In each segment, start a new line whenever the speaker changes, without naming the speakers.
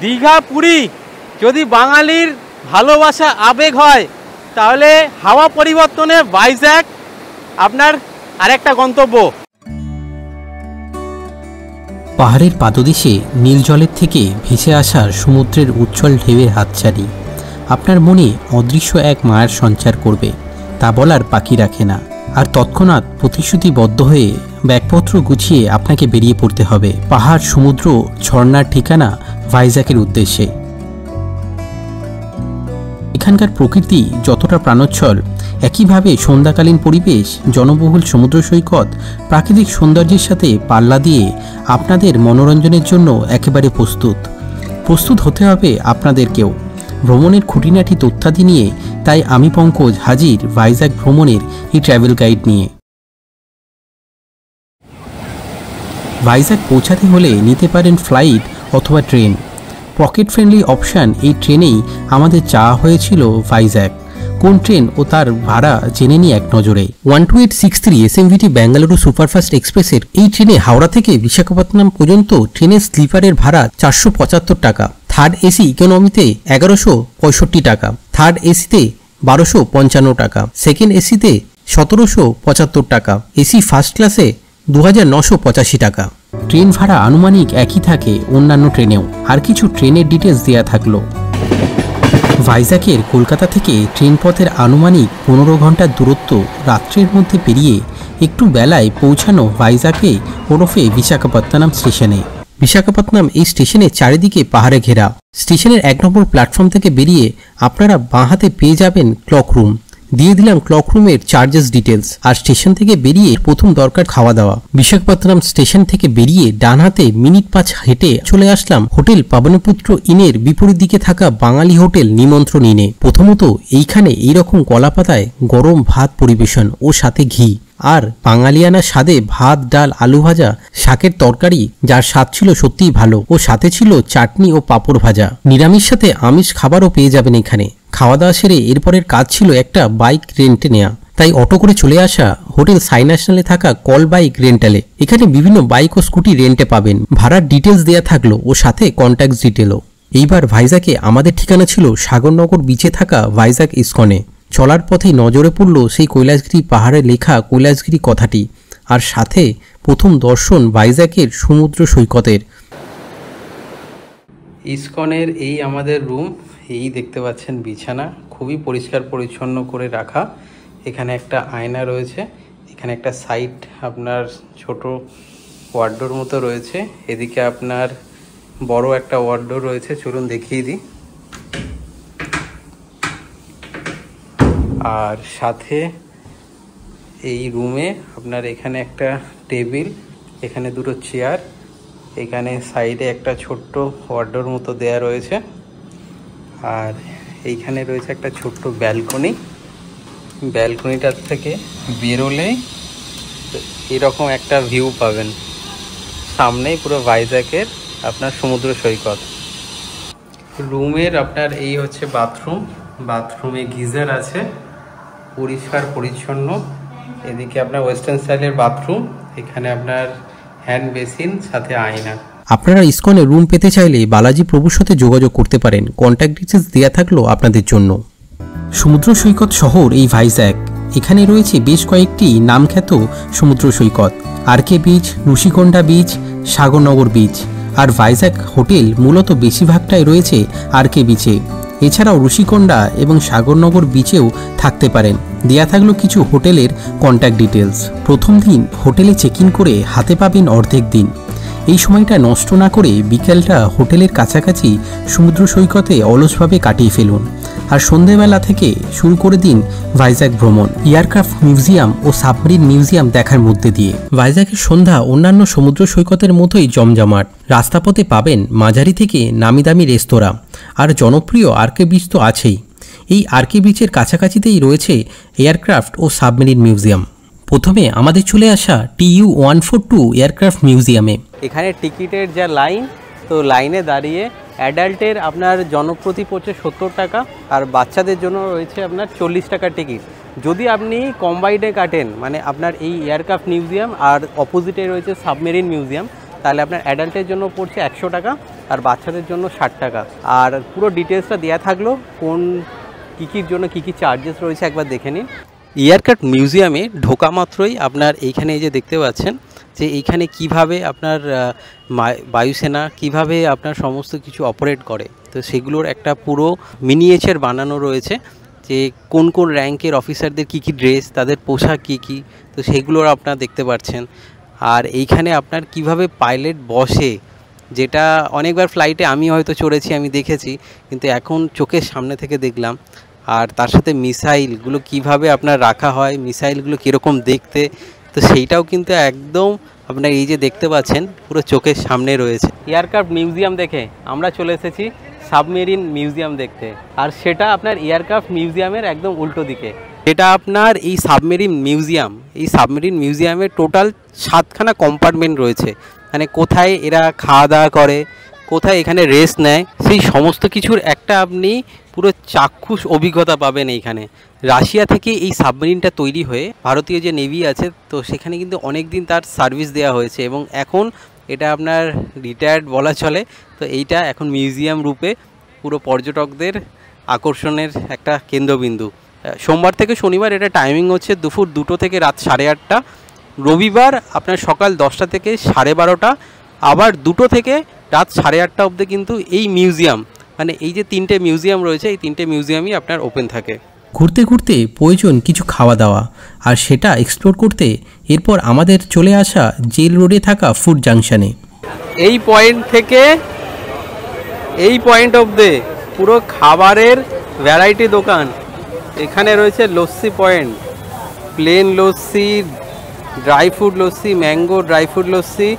দীঘা পুরী যদি বাঙালির ভালোবাসা আবেগ হয়, তাহলে হাওয়া পরিবর্তনে ভাইজ্যাক আপনার আরেকটা গন্তব্য।
পাহাড়ের পাদদেশে নীল জলের থেকে ভেসে আসা সমুদ্রের উজ্জ্বল ঢেউয়ের হাতছানি আপনার মনে অদৃশ্য এক মায়ার সঞ্চার করবে, তা বলার বাকি রাখে না। আর তৎক্ষণাৎ প্রতিশ্রুতিবদ্ধ হয়ে ব্যাগপত্র গুছিয়ে আপনাকে বেরিয়ে পড়তে হবে পাহাড়, সমুদ্র, ঝর্ণার ঠিকানা ভাইজ্যাকের উদ্দেশ্যে। এখানকার প্রকৃতি যতটা প্রাণোচ্ছল, একইভাবে সন্ধ্যাকালীন পরিবেশ, জনবহুল সমুদ্র সৈকত প্রাকৃতিক সৌন্দর্যের সাথে পাল্লা দিয়ে আপনাদের মনোরঞ্জনের জন্য একেবারে প্রস্তুত হতে হবে আপনাদেরকেও ভ্রমণের খুঁটিনাটি তথ্যাদি নিয়ে। তাই আমি পঙ্কজ হাজির ভাইজ্যাক ভ্রমণের এই ট্র্যাভেল গাইড নিয়ে। ভাইজ্যাক পৌঁছাতে হলে নিতে পারেন ফ্লাইট অথবা ট্রেন। পকেট ফ্রেন্ডলি অপশান এই ট্রেনেই আমাদের চাওয়া হয়েছিল ভাইজ্যাক। কোন ট্রেন ও তার ভাড়া জেনে নিই এক নজরে। 12863 SMVT বেঙ্গালুরু সুপারফাস্ট এক্সপ্রেসের এই ট্রেনে হাওড়া থেকে বিশাখাপত্তনম পর্যন্ত ট্রেনের স্লিপারের ভাড়া 475 টাকা, থার্ড এসি ইকোনমিতে 1165 টাকা, থার্ড এসিতে 1255 টাকা, সেকেন্ড এসিতে 1775 টাকা, এসি ফার্স্ট ক্লাসে 2985 টাকা। ট্রেন ভাড়া আনুমানিক একই থাকে অন্যান্য ট্রেনেও। আর কিছু ট্রেনের ডিটেলস দেওয়া থাকলো। ভাইজ্যাকের কলকাতা থেকে ট্রেন পথের আনুমানিক 15 ঘন্টার দূরত্ব রাত্রের মধ্যে পেরিয়ে একটু বেলায় পৌঁছানো ভাইজ্যাকে ওরফে বিশাখাপত্তনম স্টেশনে। বিশাখাপত্তনম এই স্টেশনের চারিদিকে পাহাড়ে ঘেরা। স্টেশনের 1 নম্বর প্ল্যাটফর্ম থেকে বেরিয়ে আপনারা বাঁ হাতে পেয়ে যাবেন ক্লক রুম। দিয়ে দিলাম ক্লক রুমের চার্জেস ডিটেলস। আর স্টেশন থেকে বেরিয়ে প্রথম দরকার খাওয়া দাওয়া। বিশাখাপত্তনম স্টেশন থেকে বেরিয়ে ডান হাতে মিনিট 5 হেঁটে চলে আসলাম হোটেল পাবনপুত্র ইনের বিপরীত দিকে থাকা বাঙালি হোটেল নিমন্ত্রণ ইনে। প্রথমত এইখানে এইরকম কলাপাতায় গরম ভাত পরিবেশন ও সাথে ঘি, আর বাঙালিয়ানা স্বাদে ভাত, ডাল, আলু ভাজা, শাকের তরকারি, যার স্বাদ ছিল সত্যিই ভালো, ও সাথে ছিল চাটনি ও পাঁপড় ভাজা। নিরামিষ সাথে আমিষ খাবারও পেয়ে যাবেন এখানে। খাওয়া দাওয়া সেরে এরপরের কাজ ছিল একটা বাইক রেন্টে নেওয়া। তাই অটো করে চলে আসা হোটেল সাই ন্যাশনালে থাকা কল বাইক রেন্টালে। এখানে বিভিন্ন বাইক ও স্কুটি রেন্টে পাবেন। ভাড়ার ডিটেলস দেওয়া থাকলো ও সাথে কন্ট্যাক্ট ডিটেলও। এইবার ভাইজ্যাকে আমাদের ঠিকানা ছিল সাগরনগর বিচে থাকা ভাইজ্যাক ইস্কনে। চলার পথে নজরে পড়ল সেই কৈলাসগিরি পাহাড়ে লেখা কৈলাসগিরি কথাটি, আর সাথে প্রথম দর্শন ভাইজ্যাকের সমুদ্র সৈকতের।
ইস্কনের এই আমাদের রুম, এই দেখতে পাচ্ছেন বিছানা, খুবই পরিষ্কার পরিচ্ছন্ন করে রাখা। এখানে একটা আয়না রয়েছে, এখানে একটা সাইড আপনার ছোট ওয়ার্ডোর মতো রয়েছে, এদিকে আপনার বড় একটা ওয়ার্ডোর রয়েছে। চলুন দেখিয়ে দিই। আর সাথে এই রুমে আপনার এখানে একটা টেবিল, এখানে দুটো চেয়ার, এখানে সাইডে একটা ছোট্ট ওয়ার্ডোর মতো দেয়া রয়েছে। আর এইখানে রয়েছে একটা ছোট্ট ব্যালকনি। ব্যালকনিটার থেকে বেরোলে এরকম একটা ভিউ পাবেন, সামনেই পুরো ভাইজ্যাকের আপনার সমুদ্র সৈকত। রুমের আপনার এই হচ্ছে বাথরুম। বাথরুমে গিজার আছে, পরিষ্কার পরিচ্ছন্ন। এদিকে আপনার ওয়েস্টার্ন স্টাইলের বাথরুম, এখানে আপনার হ্যান্ড বেসিন, সাথে আয়না।
আপনারা ইস্কনে রুম পেতে চাইলে বালাজি প্রভুর সাথে যোগাযোগ করতে পারেন। কন্ট্যাক্ট ডিটেলস দেওয়া থাকলো আপনাদের জন্য। সমুদ্র সৈকত শহর এই ভাইজ্যাক। এখানে রয়েছে বেশ কয়েকটি নামখ্যাত সমুদ্র সৈকত, আরকে বিচ, ঋষিকোন্ডা বিচ, সাগরনগর বিচ। আর ভাইজ্যাক হোটেল মূলত বেশিরভাগটাই রয়েছে আরকে বিচে। এছাড়াও ঋষিকোন্ডা এবং সাগরনগর বিচেও থাকতে পারেন। দেয়া থাকলো কিছু হোটেলের কন্ট্যাক্ট ডিটেলস। প্রথম দিন হোটেলে চেক ইন করে হাতে পাবেন অর্ধেক দিন। এই সময়টা নষ্ট না করে বিকেলটা হোটেলের কাছাকাছি সমুদ্র সৈকতে অলসভাবে কাটিয়ে ফেলুন। আর সন্ধেবেলা থেকে শুরু করে দিন ভাইজ্যাক ভ্রমণ, এয়ারক্রাফট মিউজিয়াম ও সাবমেরিন মিউজিয়াম দেখার মধ্যে দিয়ে। ভাইজ্যাকের সন্ধ্যা অন্যান্য সমুদ্র সৈকতের মতোই জমজমাট। রাস্তাপথে পাবেন মাঝারি থেকে নামি দামি রেস্তোরাঁ, আর জনপ্রিয় আরকে বিচ তো আছেই। এই আরকে বিচের কাছাকাছিতেই রয়েছে এয়ারক্রাফট ও সাবমেরিন মিউজিয়াম। প্রথমে আমাদের চলে আসা TU-142 এয়ারক্রাফট মিউজিয়ামে।
এখানে টিকিটের যা লাইন, তো লাইনে দাঁড়িয়ে অ্যাডাল্টের আপনার জনপ্রতি পড়ছে 70 টাকা, আর বাচ্চাদের জন্য রয়েছে আপনার 40 টাকার টিকিট। যদি আপনি কম্বাইন্ডে কাটেন, মানে আপনার এই এয়ারক্রাফট মিউজিয়াম আর অপোজিটে রয়েছে সাবমেরিন মিউজিয়াম, তাহলে আপনার অ্যাডাল্টের জন্য পড়ছে 100 টাকা, আর বাচ্চাদের জন্য 60 টাকা। আর পুরো ডিটেলসটা দেওয়া থাকলো, কোন কীর জন্য কী চার্জেস রয়েছে একবার দেখে নিন। এয়ারক্রাফট মিউজিয়ামে ঢোকা মাত্রই আপনার এইখানে এই যে দেখতে পাচ্ছেন যে এইখানে কিভাবে আপনার বায়ুসেনা কিভাবে আপনার সমস্ত কিছু অপারেট করে, তো সেগুলোর একটা পুরো মিনিয়েচার বানানো রয়েছে, যে কোন কোন র্যাঙ্কের অফিসারদের কী ড্রেস, তাদের পোশাক কী, তো সেগুলোর আপনারা দেখতে পাচ্ছেন। আর এইখানে আপনার কিভাবে পাইলট বসে, যেটা অনেকবার ফ্লাইটে আমি হয়তো চড়েছি, আমি দেখেছি, কিন্তু এখন চোখের সামনে থেকে দেখলাম। আর তার সাথে মিসাইলগুলো কিভাবে আপনার রাখা হয়, মিসাইলগুলো কীরকম দেখতে, তো সেইটাও কিন্তু একদম আপনার এই যে দেখতে পাচ্ছেন পুরো চোখের সামনে রয়েছে। এয়ারক্রাফট মিউজিয়াম দেখে আমরা চলে এসেছি সাবমেরিন মিউজিয়াম দেখতে, আর সেটা আপনার এয়ারক্রাফট মিউজিয়ামের একদম উল্টো দিকে। এটা আপনার এই সাবমেরিন মিউজিয়ামে টোটাল 7খানা কম্পার্টমেন্ট রয়েছে, মানে কোথায় এরা খাওয়া দাওয়া করে, কোথায় এখানে রেস্ট নেয়, সেই সমস্ত কিছুর একটা আপনি পুরো চাক্ষুষ অভিজ্ঞতা পাবেন এইখানে। রাশিয়া থেকে এই সাবমেরিনটা তৈরি হয়ে ভারতীয় যে নেভি আছে, তো সেখানে কিন্তু অনেক দিন তার সার্ভিস দেওয়া হয়েছে এবং এখন এটা আপনার রিটায়ার্ড বলা চলে। তো এইটা এখন মিউজিয়াম রূপে পুরো পর্যটকদের আকর্ষণের একটা কেন্দ্রবিন্দু। সোমবার থেকে শনিবার এটা টাইমিং হচ্ছে দুপুর 2টো থেকে রাত 8:30, রবিবার আপনার সকাল 10টা থেকে 12:30, আবার 2টো থেকে রাত 8:30 অবধি কিন্তু এই মিউজিয়াম, মানে এই যে 3টে মিউজিয়াম রয়েছে, এই 3টে মিউজিয়ামই আপনার ওপেন থাকে।
ঘুরতে ঘুরতে প্রয়োজন কিছু খাওয়া দাওয়া, আর সেটা এক্সপ্লোর করতে এরপর আমাদের চলে আসা জেল রোডে থাকা ফুড জাংশনে।
এই পয়েন্ট থেকে এই পয়েন্ট অবধি পুরো খাবারের ভ্যারাইটি দোকান। এখানে রয়েছে lassi point, plain lassi, dry fruit lassi, mango dry fruit lassi,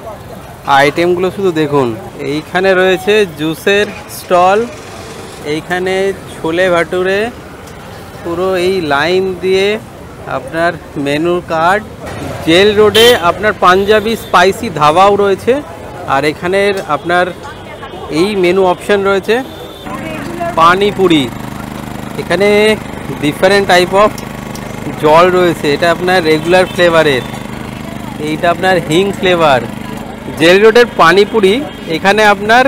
আইটেমগুলো শুধু দেখুন। এইখানে রয়েছে জুসের স্টল, এইখানে ছোলে ভাটুরে, পুরো এই লাইন দিয়ে আপনার মেনু কার্ড। জেল রোডে আপনার পাঞ্জাবি স্পাইসি ধাবাও রয়েছে, আর এখানের আপনার এই মেনু অপশান রয়েছে পানিপুরি। এখানে ডিফারেন্ট টাইপ অফ জল রয়েছে, এটা আপনার রেগুলার ফ্লেভারের, এইটা আপনার হিং ফ্লেভার। জেল রোডের পানিপুরি, এখানে আপনার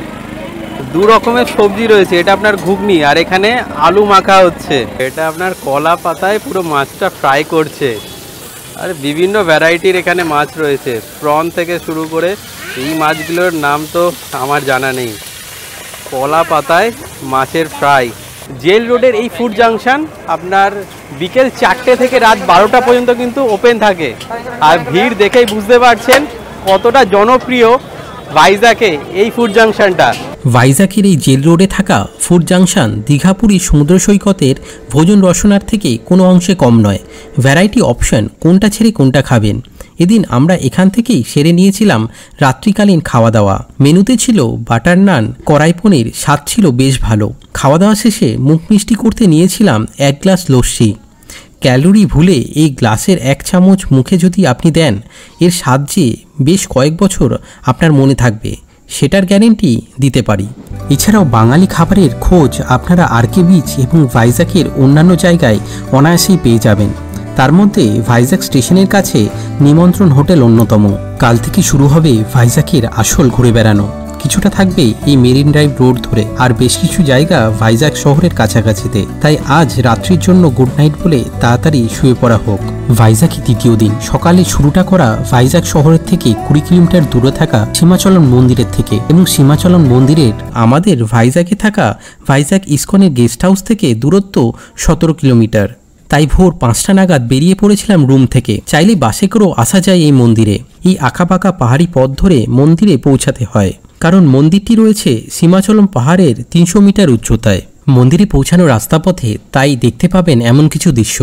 2 রকমের সবজি রয়েছে, এটা আপনার ঘুগনি, আর এখানে আলু মাখা হচ্ছে, এটা আপনার কলা পাতায় পুরো মাছটা ফ্রাই করছে। আর বিভিন্ন ভ্যারাইটির এখানে মাছ রয়েছে, প্রন থেকে শুরু করে, এই মাছগুলোর নাম তো আমার জানা নেই। কলা পাতায় মাছের ফ্রাই। জেল রোডের এই ফুড জাংশন আপনার বিকেল 4টে থেকে রাত 12টা পর্যন্ত কিন্তু ওপেন থাকে। আর ভিড় দেখেই বুঝতে পারছেন কতটা জনপ্রিয় ভাইজ্যাকে এই ফুড জাংশনটা।
ভাইজ্যাকের এই জেল রোডে থাকা ফুড জাংশন দীঘাপুরী সমুদ্র সৈকতের ভোজন রসনার থেকে কোনো অংশে কম নয়। ভ্যারাইটি অপশন, কোনটা ছেড়ে কোনটা খাবেন। এদিন আমরা এখান থেকেই সেরে নিয়েছিলাম রাত্রিকালীন খাওয়া দাওয়া। মেনুতে ছিল বাটার নান, কড়াই পনির, স্বাদ ছিল বেশ ভালো। খাওয়া দাওয়া শেষে মুখ মিষ্টি করতে নিয়েছিলাম 1 গ্লাস লস্যি। ক্যালোরি ভুলে এই গ্লাসের 1 চামচ মুখে যদি আপনি দেন, এর স্বাদ যে বেশ কয়েক বছর আপনার মনে থাকবে, সেটার গ্যারেন্টি দিতে পারি। এছাড়াও বাঙালি খাবারের খোঁজ আপনারা আরকে বিচ এবং ভাইজ্যাকের অন্যান্য জায়গায় অনায়াসেই পেয়ে যাবেন। তার মধ্যে ভাইজ্যাক স্টেশনের কাছে নিমন্ত্রণ হোটেল অন্যতম। কাল থেকে শুরু হবে ভাইজ্যাকের আসল ঘুরে বেড়ানো। কিছুটা থাকবে এই মেরিন ড্রাইভ রোড ধরে, আর বেশ কিছু জায়গা ভাইজ্যাক শহরের কাছাকাছিতে। তাই আজ রাত্রির জন্য গুড নাইট বলে তাড়াতাড়ি শুয়ে পড়া হোক। ভাইজ্যাকে 3য় দিন সকালে শুরুটা করা ভাইজ্যাক শহরের থেকে 20 কিলোমিটার দূরে থাকা সীমাচলন মন্দিরের থেকে, এবং সীমাচলন মন্দিরের আমাদের ভাইজ্যাকে থাকা ভাইজ্যাক ইসকনের গেস্ট হাউস থেকে দূরত্ব 17 কিলোমিটার। তাই ভোর 5টা নাগাদ বেরিয়ে পড়েছিলাম রুম থেকে। চাইলে বাসে করেও আসা যায় এই মন্দিরে। এই আঁকাবাঁকা পাহাড়ি পথ ধরে মন্দিরে পৌঁছাতে হয়, কারণ মন্দিরটি রয়েছে সীমাচলম পাহাড়ের 300 মিটার উচ্চতায়। মন্দিরে পৌঁছানোর রাস্তাপথে তাই দেখতে পাবেন এমন কিছু দৃশ্য।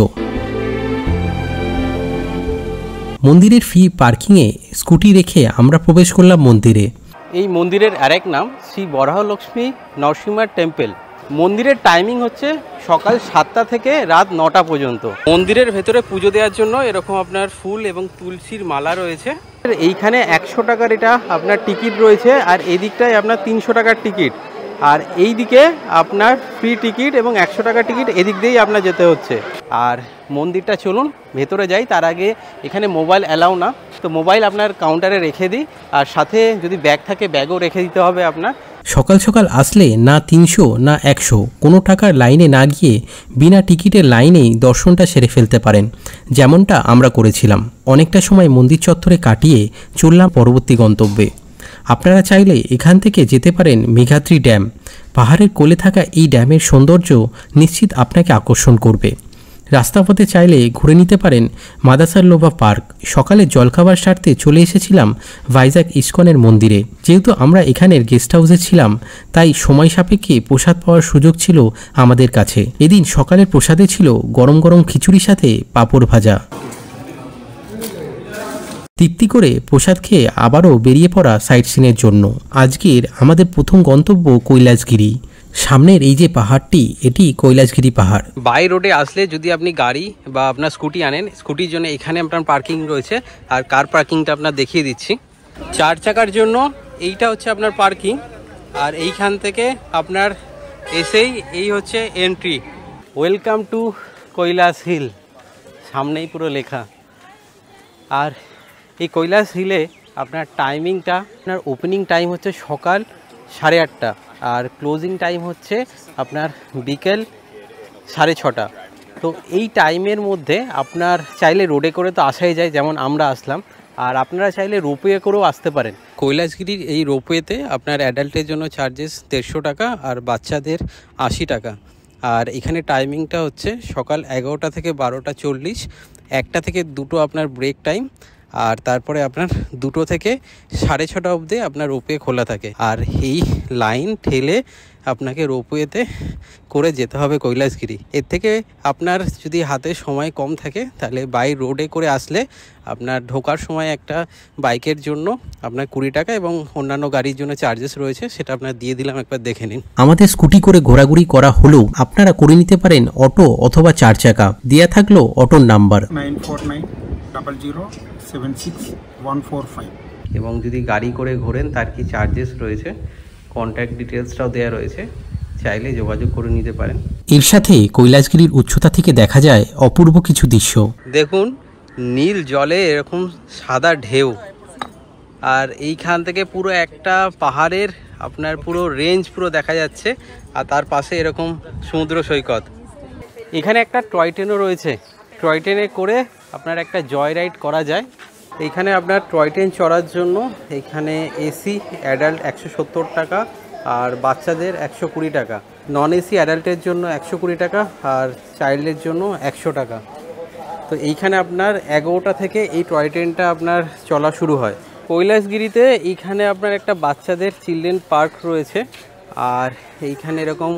মন্দিরের ফ্রি পার্কিংয়ে স্কুটি রেখে আমরা প্রবেশ করলাম মন্দিরে।
এই মন্দিরের আরেক নাম শ্রী বরাহলক্ষ্মী নরসিংহা টেম্পল। মন্দিরের টাইমিং হচ্ছে সকাল 7টা থেকে রাত 9টা পর্যন্ত। মন্দিরের ভেতরে পুজো দেওয়ার জন্য এরকম আপনার ফুল এবং তুলসীর মালা রয়েছে। এইখানে 100 টাকার এটা আপনার টিকিট রয়েছে, আর এই দিকটায় আপনার 300 টাকার টিকিট, আর এই দিকে আপনার ফ্রি টিকিট এবং 100 টাকার টিকিট, এদিক দিয়েই আপনার যেতে হচ্ছে। আর মন্দিরটা চলুন ভেতরে যাই। তার আগে এখানে মোবাইল অ্যালাউ না, তো মোবাইল আপনার কাউন্টারে রেখে দিই, আর সাথে যদি ব্যাগ থাকে ব্যাগও রেখে দিতে হবে আপনার।
সকাল সকাল আসলে না 300 না 100 কোনো টাকার লাইনে না গিয়ে বিনা টিকিটের লাইনেই দর্শনটা সেরে ফেলতে পারেন, যেমনটা আমরা করেছিলাম। অনেকটা সময় মন্দির চত্বরে কাটিয়ে চললাম পরবর্তী গন্তব্যে। আপনারা চাইলে এখান থেকে যেতে পারেন মেঘাদ্রি ড্যাম। পাহাড়ের কোলে থাকা এই ড্যামের সৌন্দর্য নিশ্চিত আপনাকে আকর্ষণ করবে। রাস্তাপথে চাইলে ঘুরে নিতে পারেন মাদাসারলোভা পার্ক। সকালে জলখাবার সারতে চলে এসেছিলাম ভাইজাগ ইস্কনের মন্দিরে। যেহেতু আমরা এখানের গেস্ট হাউসে ছিলাম, তাই সময় সাপেক্ষে প্রসাদ পাওয়ার সুযোগ ছিল আমাদের কাছে। এদিন সকালের প্রসাদে ছিল গরম গরম খিচুড়ির সাথে পাঁপড় ভাজা। তৃপ্তি করে প্রসাদ খেয়ে আবারও বেরিয়ে পড়া সাইট সিনের জন্য। আজকের আমাদের প্রথম গন্তব্য কৈলাসগিরি। সামনের এই যে পাহাড়টি, এটি কৈলাসগিরি পাহাড়।
বাই রোডে আসলে যদি আপনি গাড়ি বা আপনার স্কুটি আনেন, স্কুটির জন্য এখানে আপনার পার্কিং রয়েছে, আর কার পার্কিংটা আপনার দেখিয়ে দিচ্ছি। 4 চাকার জন্য এইটা হচ্ছে আপনার পার্কিং, আর এইখান থেকে আপনার এসেই এই হচ্ছে entry. Welcome to Kailash hill সামনেই পুরো লেখা। আর এই কৈলাস হিলে আপনার টাইমিংটা, আপনার ওপেনিং টাইম হচ্ছে সকাল 8:30, আর ক্লোজিং টাইম হচ্ছে আপনার বিকেল 6:30। তো এই টাইমের মধ্যে আপনার চাইলে রোডে করে তো আসাই যায়, যেমন আমরা আসলাম, আর আপনারা চাইলে রোপওয়ে করেও আসতে পারেন। কৈলাসগিরির এই রোপওয়েতে আপনার অ্যাডাল্টের জন্য চার্জেস 150 টাকা আর বাচ্চাদের 80 টাকা। আর এখানে টাইমিংটা হচ্ছে সকাল 11টা থেকে 12:40, 1টা থেকে 2টো আপনার ব্রেক টাইম, আর তারপরে আপনার 2টো থেকে 6:30 অবধি আপনার রোপওয়ে খোলা থাকে। আর এই লাইন ঠেলে আপনাকে রোপওয়েতে করে যেতে হবে কৈলাসগিরি। এর থেকে আপনার যদি হাতে সময় কম থাকে, তাহলে বাই রোডে করে আসলে আপনার ঢোকার সময় একটা বাইকের জন্য আপনার 20 টাকা এবং অন্যান্য গাড়ির জন্য চার্জেস রয়েছে, সেটা আপনার দিয়ে দিলাম, একবার দেখে নিন।
আমাদের স্কুটি করে ঘোরাঘুরি করা হলেও আপনারা করে নিতে পারেন অটো অথবা 4 চাকা। দেয়া থাকলো অটোর নাম্বার
9490076145।
এবং যদি গাড়ি করে ঘোরেন তার কি চার্জেস রয়েছে, কন্ট্যাক্ট ডিটেলসটাও দেওয়া রয়েছে, চাইলে যোগাযোগ করে নিতে পারেন।
এর সাথে কৈলাসগিরির উচ্চতা থেকে দেখা যায় অপূর্ব কিছু দৃশ্য।
দেখুন নীল জলে এরকম সাদা ঢেউ, আর এইখান থেকে পুরো একটা পাহাড়ের আপনার পুরো রেঞ্জ পুরো দেখা যাচ্ছে, আর তার পাশে এরকম সমুদ্র সৈকত। এখানে একটা টয় ট্রেনও রয়েছে, টয় ট্রেনে করে আপনার একটা জয় রাইড করা যায়। এইখানে আপনার টয় ট্রেন চড়ার জন্য এখানে এসি অ্যাডাল্ট 170 টাকা আর বাচ্চাদের 120 টাকা, নন এসি অ্যাডাল্টের জন্য 120 টাকা আর চাইল্ডের জন্য 100 টাকা। তো এইখানে আপনার 11টা থেকে এই টয় ট্রেনটা আপনার চলা শুরু হয়। কৈলাসগিরিতে এইখানে আপনার একটা বাচ্চাদের চিলড্রেন পার্ক রয়েছে, আর এইখানে এরকম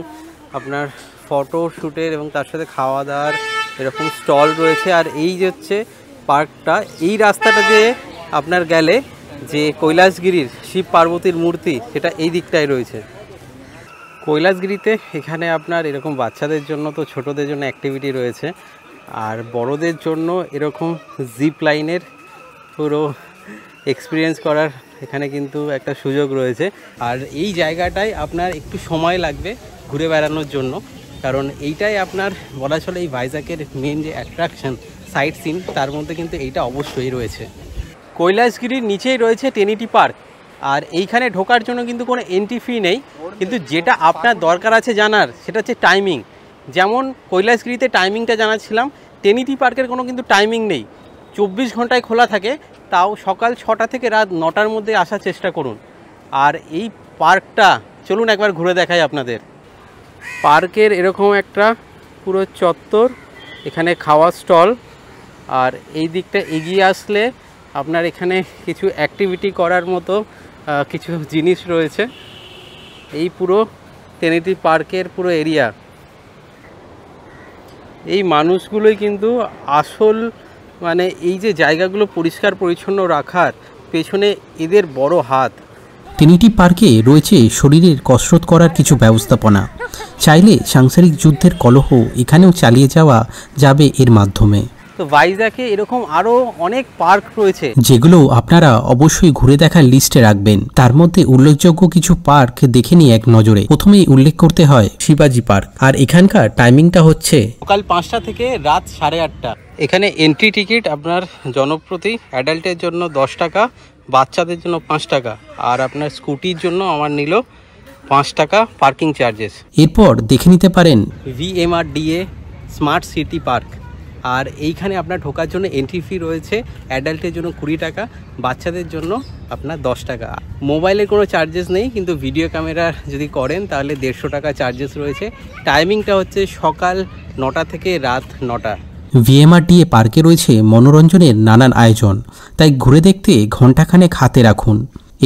আপনার ফটো শ্যুটের এবং তার সাথে খাওয়া দাওয়ার এরকম স্টল রয়েছে। আর এই যে হচ্ছে পার্কটা, এই রাস্তাটা দিয়ে আপনার গেলে যে কৈলাসগিরির শিব পার্বতীর মূর্তি, সেটা এই দিকটায় রয়েছে। কৈলাসগিরিতে এখানে আপনার এরকম বাচ্চাদের জন্য তো ছোটদের জন্য অ্যাক্টিভিটি রয়েছে, আর বড়দের জন্য এরকম জিপ লাইনের পুরো এক্সপিরিয়েন্স করার এখানে কিন্তু একটা সুযোগ রয়েছে। আর এই জায়গাটায় আপনার একটু সময় লাগবে ঘুরে বেড়ানোর জন্য, কারণ এইটাই আপনার বলা চলে এই ভাইজাগের মেন যে অ্যাট্রাকশন সাইট সিন, তার মধ্যে কিন্তু এইটা অবশ্যই রয়েছে। কৈলাসগিরির নিচেই রয়েছে টেনিটি পার্ক, আর এইখানে ঢোকার জন্য কিন্তু কোনো এন্ট্রি ফি নেই, কিন্তু যেটা আপনার দরকার আছে জানার সেটা হচ্ছে টাইমিং। যেমন কৈলাসগিরিতে টাইমিংটা জানাচ্ছিলাম, টেনিটি পার্কের কোনো কিন্তু টাইমিং নেই, 24 ঘন্টায় খোলা থাকে, তাও সকাল 6টা থেকে রাত 9টার মধ্যে আসার চেষ্টা করুন। আর এই পার্কটা চলুন একবার ঘুরে দেখাই আপনাদের। পার্কের এরকম একটা পুরো চত্বর, এখানে খাওয়ার স্টল, আর এই দিকটা এগিয়ে আসলে আপনার এখানে কিছু অ্যাক্টিভিটি করার মতো কিছু জিনিস রয়েছে। এই পুরো টেনিটি পার্কের পুরো এরিয়া, এই মানুষগুলোই কিন্তু আসল, মানে এই যে জায়গাগুলো পরিষ্কার পরিচ্ছন্ন রাখার পেছনে এদের বড় হাত।
টেনিটি পার্কে রয়েছে শরীরের কসরত করার কিছু ব্যবস্থাপনা। চাইলে সাংসারিক যুদ্ধের কলহ এখানেও চালিয়ে যাওয়া যাবে এর মাধ্যমে।
তো ভাইজাগে এরকম আরও অনেক পার্ক রয়েছে,
যেগুলো আপনারা অবশ্যই ঘুরে দেখার লিস্টে রাখবেন। তার মধ্যে উল্লেখযোগ্য কিছু পার্ক দেখে নিয়ে এক নজরে। প্রথমেই উল্লেখ করতে হয় শিবাজি পার্ক, আর এখানকার টাইমিংটা হচ্ছে
সকাল 5টা থেকে রাত 8:30। এখানে এন্ট্রি টিকিট আপনার জনপ্রতি অ্যাডাল্টের জন্য 10 টাকা, বাচ্চাদের জন্য 5 টাকা, আর আপনার স্কুটির জন্য আমার নিল 5 টাকা পার্কিং চার্জেস।
এরপর দেখে নিতে পারেন
VMRDA স্মার্ট সিটি পার্ক। আর এইখানে আপনার ঢোকার জন্য এন্ট্রি ফি রয়েছে, অ্যাডাল্টের জন্য 20 টাকা, বাচ্চাদের জন্য আপনার 10 টাকা। মোবাইলের কোনো চার্জেস নেই, কিন্তু ভিডিও ক্যামেরা যদি করেন তাহলে 150 টাকা চার্জেস রয়েছে। টাইমিংটা হচ্ছে সকাল 9টা থেকে রাত 9টা।
VMRDA পার্কে রয়েছে মনোরঞ্জনের নানান আয়োজন, তাই ঘুরে দেখতে ঘণ্টাখানেক হাতে রাখুন।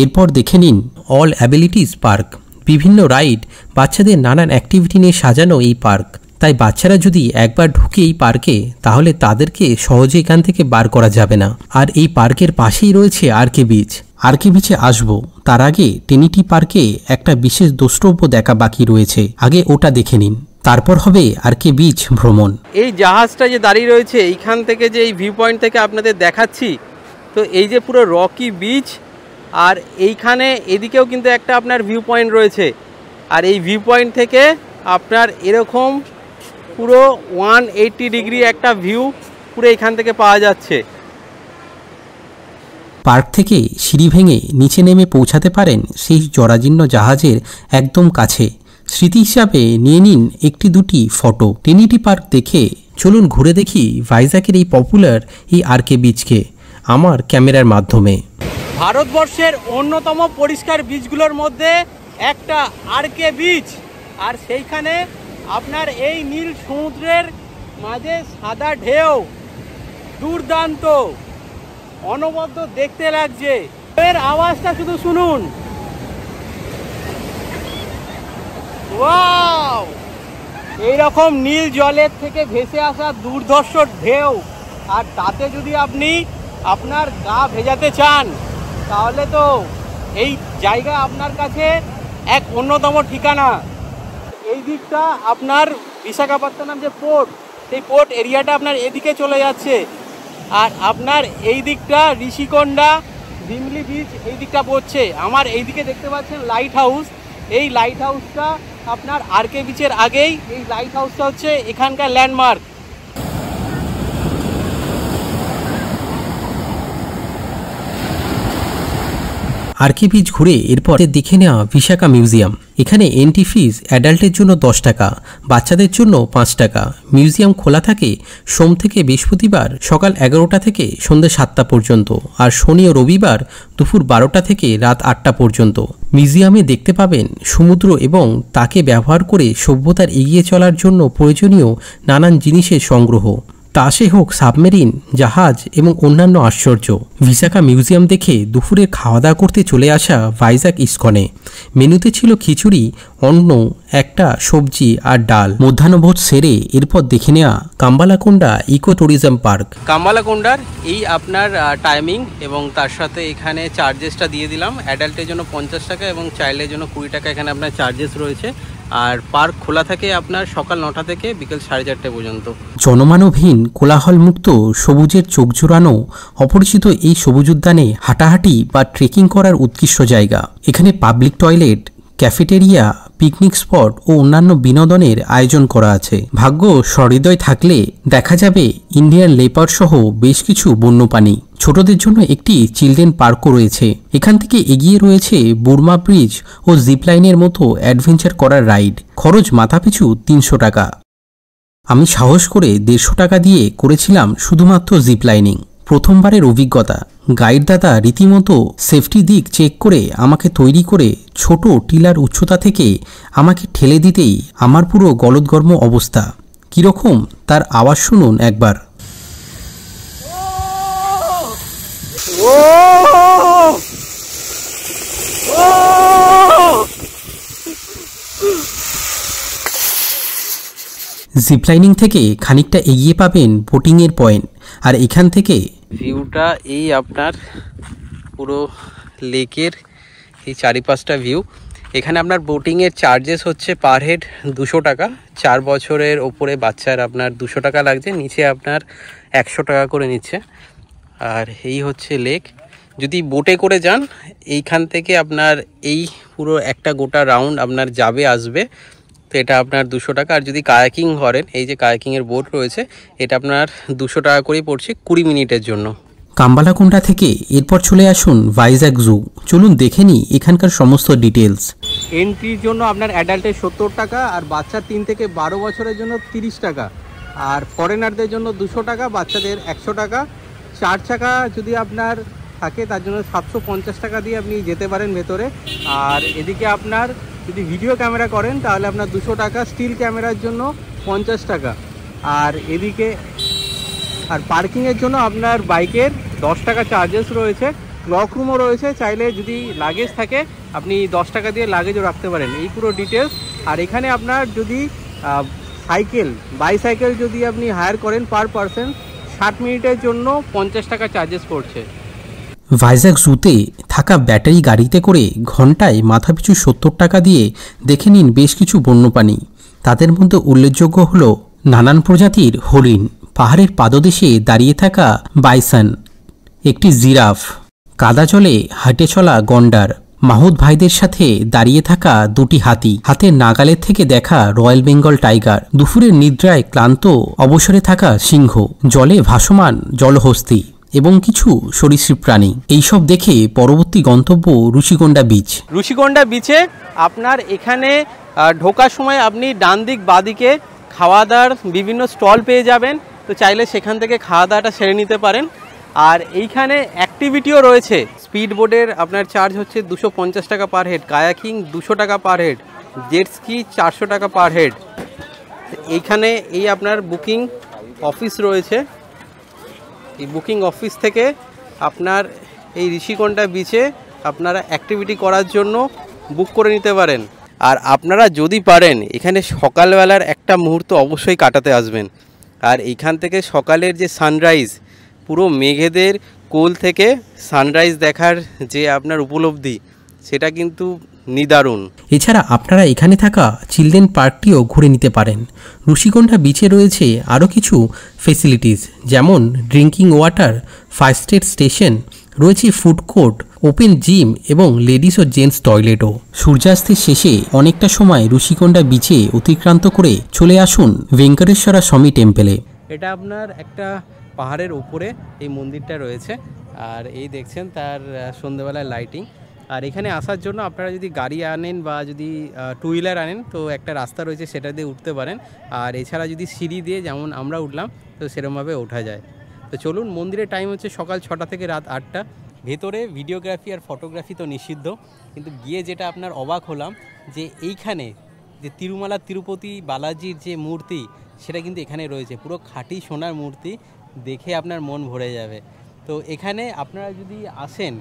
এরপর দেখে নিন অল অ্যাবিলিটিস পার্ক। বিভিন্ন রাইড, বাচ্চাদের নানান অ্যাক্টিভিটি নিয়ে সাজানো এই পার্ক, তাই বাচ্চারা যদি একবার ঢুকে এই পার্কে তাহলে তাদেরকে সহজে এখান থেকে বার করা যাবে না। আর এই পার্কের পাশেই রয়েছে আরকে বিচ। আরকে বিচে আসবো তার আগে ট্রিনিটি পার্কে একটা বিশেষ দ্রষ্টব্য দেখা বাকি রয়েছে, আগে ওটা দেখে নিন, তারপর হবে আরকে বিচ ভ্রমণ।
এই জাহাজটা যে দাঁড়িয়ে রয়েছে এইখান থেকে যে এই ভিউ পয়েন্ট থেকে আপনাদের দেখাচ্ছি, তো এই যে পুরো রকি বিচ, আর এইখানে এদিকেও কিন্তু একটা আপনার ভিউ পয়েন্ট রয়েছে। আর এই ভিউ পয়েন্ট থেকে আপনার এরকম পুরো 180 ডিগ্রি একটা ভিউ পুরো এখান থেকে পাওয়া যাচ্ছে।
পার্ক থেকে সিঁড়ি ভেঙে নিচে নেমে পৌঁছাতে পারেন সেই জরাজীর্ণ জাহাজের একদম কাছে। স্মৃতি হিসাবে নিয়ে নিন একটি দুটি ফটো। ট্রিনিটি পার্ক দেখে চলুন ঘুরে দেখি ভাইজ্যাকের এই পপুলার এই আরকে বিচকে আমার ক্যামেরার মাধ্যমে।
ভারতবর্ষের অন্যতম পরিষ্কার বিচগুলোর মধ্যে একটা আরকে বিচ, আর সেইখানে আপনার এই নীল সমুদ্রের মাঝে সাদা ঢেউ, দুর্দান্ত, অনবদ্য দেখতে লাগছে। এর আওয়াজটা শুধু শুনুন, ওয়াও! এইরকম নীল জলের থেকে ভেসে আসা দুর্ধর্ষ ঢেউ, আর তাতে যদি আপনি আপনার গা ভেজাতে চান তাহলে তো এই জায়গা আপনার কাছে এক অন্যতম ঠিকানা। এই দিকটা আপনার বিশাখাপত্তনম যে পোর্ট, সেই পোর্ট এরিয়াটা আপনার এদিকে চলে যাচ্ছে, আর আপনার এই দিকটা ঋষিকোন্ডা, ভিমলি বিচ এই দিকটা পড়ছে। আমার এই দিকে দেখতে পাচ্ছেন লাইট হাউস, এই লাইট হাউসটা আপনার আরকে বিচের আগেই। এই লাইট হাউসটা হচ্ছে এখানকার ল্যান্ডমার্ক।
আরকে বিচ ঘুরে এরপর দেখে নেওয়া বিশাখা মিউজিয়াম। এখানে এন্ট্রি ফিস অ্যাডাল্টের জন্য 10 টাকা, বাচ্চাদের জন্য 5 টাকা। মিউজিয়াম খোলা থাকে সোম থেকে বৃহস্পতিবার সকাল 11টা থেকে সন্ধ্যে 7টা পর্যন্ত, আর শনি ও রবিবার দুপুর 12টা থেকে রাত 8টা পর্যন্ত। মিউজিয়ামে দেখতে পাবেন সমুদ্র এবং তাকে ব্যবহার করে সভ্যতার এগিয়ে চলার জন্য প্রয়োজনীয় নানান জিনিসের সংগ্রহ, তা সে হোক সাবমেরিন, জাহাজ এবং অন্যান্য আশ্চর্য। বিশাখা মিউজিয়াম দেখে দুপুরে খাওয়া দাওয়া করতে চলে আসা ভাইজ্যাক ইস্কনে। মেনুতে ছিল খিচুড়ি, অন্ন, একটা সবজি আর ডাল। মধ্যাহ্নভোজ সেরে এরপর দেখে নেওয়া কাম্বালাকোন্ডা ইকো ট্যুরিজম পার্ক।
কাম্বালাকোন্ডার এই আপনার টাইমিং এবং তার সাথে এখানে চার্জেসটা দিয়ে দিলাম। অ্যাডাল্টের জন্য 50 টাকা এবং চাইল্ডের জন্য 20 টাকা এখানে আপনার চার্জেস রয়েছে। আর পার্ক খোলা থাকে আপনার সকাল 9টা থেকে বিকেল 4:30 পর্যন্ত।
জনমানবহীন কোলাহলমুক্ত সবুজের চোখ জোড়ানো অপরিচিত এই সবুজ উদ্যানে হাঁটাহাঁটি বা ট্রেকিং করার উৎকৃষ্ট জায়গা। এখানে public toilet, cafeteria, picnic spot ও অন্যান্য বিনোদনের আয়োজন করা আছে। ভাগ্য সহৃদয় থাকলে দেখা যাবে ইন্ডিয়ান লেপার্ড সহ বেশ কিছু বন্যপ্রাণী। ছোটদের জন্য একটি চিলড্রেন পার্কও রয়েছে। এখান থেকে এগিয়ে রয়েছে বুরমা ব্রিজ ও জিপলাইনের মতো অ্যাডভেঞ্চার করার রাইড। খরচ মাথাপিছু 300 টাকা। আমি সাহস করে 150 টাকা দিয়ে করেছিলাম শুধুমাত্র জিপলাইনিং। প্রথমবারের অভিজ্ঞতা। গাইড দাদা রীতিমতো সেফটি দিক চেক করে আমাকে তৈরি করে ছোট টিলার উচ্চতা থেকে আমাকে ঠেলে দিতেই আমার পুরো গলদঘর্ম অবস্থা। কীরকম তার আওয়াজ শুনুন একবার। জিপলাইনিং থেকে খানিকটা এগিয়ে পাবেন বোটিংয়ের পয়েন্ট, আর এখান থেকে
ভিউটা এই আপনার পুরো লেকের এই চারিপাশটা ভিউ। এখানে আপনার বোটিংয়ের চার্জেস হচ্ছে পার হেড 200 টাকা। 4 বছরের ওপরে বাচ্চার আপনার 200 টাকা লাগছে, নিচে আপনার 100 টাকা করে নিচ্ছে। আর এই হচ্ছে লেক। যদি বোটে করে যান এইখান থেকে আপনার এই পুরো একটা গোটা রাউন্ড আপনার যাবে আসবে, তো এটা আপনার 200 টাকা। আর যদি কায়াকিং করেন, এই যে কায়াকিংয়ের বোট রয়েছে, এটা আপনার 200 টাকা করেই পড়ছে 20 মিনিটের জন্য।
কাম্বালাকোন্ডা থেকে এরপর চলে আসুন ভাইজ্যাক জু। চলুন দেখে নিই এখানকার সমস্ত ডিটেলস।
এন্ট্রির জন্য আপনার অ্যাডাল্টের 70 টাকা, আর বাচ্চা 3 থেকে 12 বছরের জন্য 30 টাকা, আর ফরেনারদের জন্য 200 টাকা, বাচ্চাদের 100 টাকা। 4 চাকা যদি আপনার থাকে তার জন্য 750 টাকা দিয়ে আপনি যেতে পারেন ভেতরে। আর এদিকে আপনার যদি ভিডিও ক্যামেরা করেন তাহলে আপনার 200 টাকা, স্টিল ক্যামেরার জন্য 50 টাকা। আর এদিকে আর পার্কিংয়ের জন্য আপনার বাইকের 10 টাকা চার্জেস রয়েছে। ক্লক রুমও রয়েছে, চাইলে যদি লাগেজ থাকে আপনি 10 টাকা দিয়ে লাগেজও রাখতে পারেন। এই পুরো ডিটেলস। আর এখানে আপনার যদি বাইসাইকেল যদি আপনি হায়ার করেন পার পারসন 60 মিনিটের জন্য 50 টাকা চার্জেস পড়ছে।
ভাইজ্যাক জুতে থাকা ব্যাটারি গাড়িতে করে ঘন্টায় মাথাপিছু 70 টাকা দিয়ে দেখে নিন বেশ কিছু বন্যপ্রাণী। তাদের মধ্যে উল্লেখযোগ্য হল নানান প্রজাতির হরিণ, পাহাড়ের পাদদেশে দাঁড়িয়ে থাকা বাইসন, একটি জিরাফ, কাদা জলে হাঁটে চলা গন্ডার, মাহুদ ভাইদের সাথে দাঁড়িয়ে থাকা দুটি হাতি, হাতের নাগালের থেকে দেখা রয়্যাল বেঙ্গল টাইগার, দুপুরের নিদ্রায় ক্লান্ত অবসরে থাকা সিংহ, জলে ভাসমান জলহস্তি এবং কিছু সরীসৃপ প্রাণী। এইসব দেখে পরবর্তী গন্তব্য ঋষিকোন্ডা বিচ।
ঋষিকোন্ডা বিচে আপনার এখানে ঢোকার সময় আপনি ডান দিক বাদিকে খাওয়া দাওয়ার বিভিন্ন স্টল পেয়ে যাবেন, তো চাইলে সেখান থেকে খাওয়া দাওয়াটা সেরে নিতে পারেন। আর এইখানে অ্যাক্টিভিটিও রয়েছে। স্পিড বোর্ডের আপনার চার্জ হচ্ছে 250 টাকা পার হেড, কায়াকিং 200 টাকা পার হেড, জেট স্কি 400 টাকা পার হেড। এইখানে এই আপনার বুকিং অফিস রয়েছে, এই বুকিং অফিস থেকে আপনার এই ঋষিকোন্ডা বিচে আপনারা অ্যাক্টিভিটি করার জন্য বুক করে নিতে পারেন। আর আপনারা যদি পারেন এখানে সকালবেলার একটা মুহূর্ত অবশ্যই কাটাতে আসবেন। আর এইখান থেকে সকালের যে সানরাইজ, পুরো মেঘেদের কোল থেকে সানরাইজ দেখার যে আপনার উপলব্ধি, সেটা কিন্তু নিদারুণ।
এছাড়া আপনারা এখানে থাকা চিলড্রেন পার্কটিও ঘুরে নিতে পারেন। ঋষিকোন্ডা বিচে রয়েছে আরও কিছু ফেসিলিটিস, যেমন drinking water, first aid station, রয়েছে ফুড কোর্ট, ওপেন জিম এবং লেডিস ও জেন্টস টয়লেটও। সূর্যাস্তের শেষে অনেকটা সময় ঋষিকোন্ডা বিচে অতিক্রান্ত করে চলে আসুন ভেঙ্কটেশ্বরা স্বামী টেম্পলে।
এটা আপনার একটা পাহাড়ের উপরে এই মন্দিরটা রয়েছে, আর এই দেখছেন তার সন্ধ্যেবেলায় লাইটিং। আর এখানে আসার জন্য আপনারা যদি গাড়ি আনেন বা যদি টু হুইলার আনেন তো একটা রাস্তা রয়েছে, সেটা দিয়ে উঠতে পারেন। আর এছাড়া যদি সিঁড়ি দিয়ে যেমন আমরা উঠলাম তো সেরকমভাবে ওঠা যায়। তো চলুন, মন্দিরের টাইম হচ্ছে সকাল 6টা থেকে রাত 8টা। ভেতরে ভিডিওগ্রাফি আর ফটোগ্রাফি তো নিষিদ্ধ, কিন্তু গিয়ে যেটা আপনার অবাক হলাম যে এইখানে যে তিরুমালা তিরুপতি বালাজির যে মূর্তি, সেটা কিন্তু এখানে রয়েছে, পুরো খাঁটি সোনার মূর্তি, দেখে আপনার মন ভরে যাবে। তো এখানে আপনারা যদি আসেন,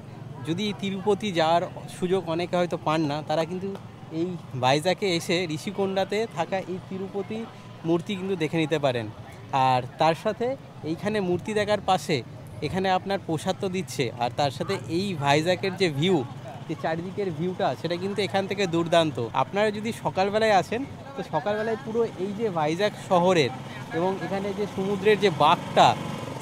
যদি তিরুপতি যাওয়ার সুযোগ অনেকে হয়তো পান না, তারা কিন্তু এই ভাইজ্যাকে এসে ঋষিকোন্ডাতে থাকা এই তিরুপতি মূর্তি কিন্তু দেখে নিতে পারেন। আর তার সাথে এইখানে মূর্তি দেখার পাশে এখানে আপনার প্রসাদ তো দিচ্ছে, আর তার সাথে এই ভাইজ্যাকের যে ভিউ, যে চারিদিকের ভিউটা, সেটা কিন্তু এখান থেকে দুর্দান্ত। আপনারা যদি সকালবেলায় আসেন তো সকালবেলায় পুরো এই যে ভাইজ্যাক শহরের এবং এখানে যে সমুদ্রের যে বাঁকটা,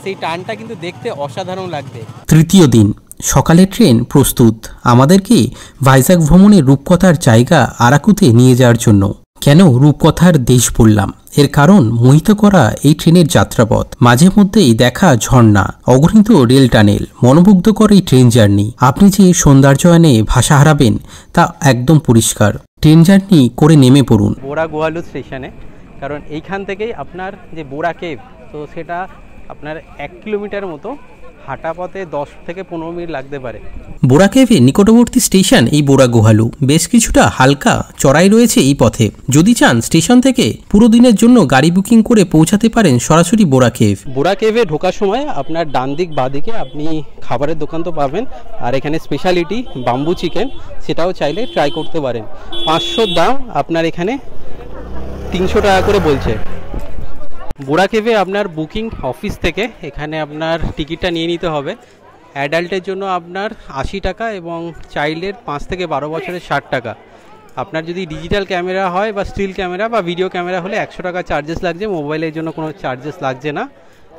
সেই টানটা কিন্তু দেখতে অসাধারণ লাগবে।
তৃতীয় দিন, সকালের ট্রেন প্রস্তুত আমাদেরকে ভাইজ্যাক ভ্রমণের রূপকথার জায়গা আরাকুতে নিয়ে যাওয়ার জন্য। কেন রূপকথার দেশ বললাম? এর কারণ মোহিত করা এই ট্রেনের যাত্রাপথ, মাঝে মধ্যেই দেখা ঝর্ণা, অগণিত রেল টানেল, মনোমুগ্ধকর এই ট্রেন জার্নি। আপনি যে সৌন্দর্যায়নে ভাষা হারাবেন তা একদম পরিষ্কার। ট্রেন জার্নি করে নেমে পড়ুন
বোরা গুহালু স্টেশনে, কারণ এইখান থেকেই আপনার যে বোরা কেভ, তো সেটা আপনার 1 কিলোমিটার মতো, হাঁটা পথে 10 থেকে 15 মিনিট লাগতে পারে।
বোরা কেভের নিকটবর্তী স্টেশন এই বোরা গুহালু। বেশ কিছুটা হালকা চড়াই রয়েছে এই পথে। যদি চান স্টেশন থেকে পুরো দিনের জন্য গাড়ি বুকিং করে পৌঁছাতে পারেন সরাসরি বোরা কেভ।
বোরা কেভে ঢোকার সময় আপনার ডান দিক বাদিকে আপনি খাবারের দোকান তো পাবেন, আর এখানে স্পেশালিটি বাম্বু চিকেন, সেটাও চাইলে ট্রাই করতে পারেন। 500 দাম, আপনার এখানে 300 টাকা করে বলছে। বোরা কেভে আপনার বুকিং অফিস থেকে এখানে আপনার টিকিটটা নিয়ে নিতে হবে। অ্যাডাল্টের জন্য আপনার 80 টাকা এবং চাইল্ডের 5 থেকে 12 বছরের 60 টাকা। আপনার যদি ডিজিটাল ক্যামেরা হয় বা স্টিল ক্যামেরা বা ভিডিও ক্যামেরা হলে 100 টাকা চার্জেস লাগছে, মোবাইলের জন্য কোনো চার্জেস লাগছে না।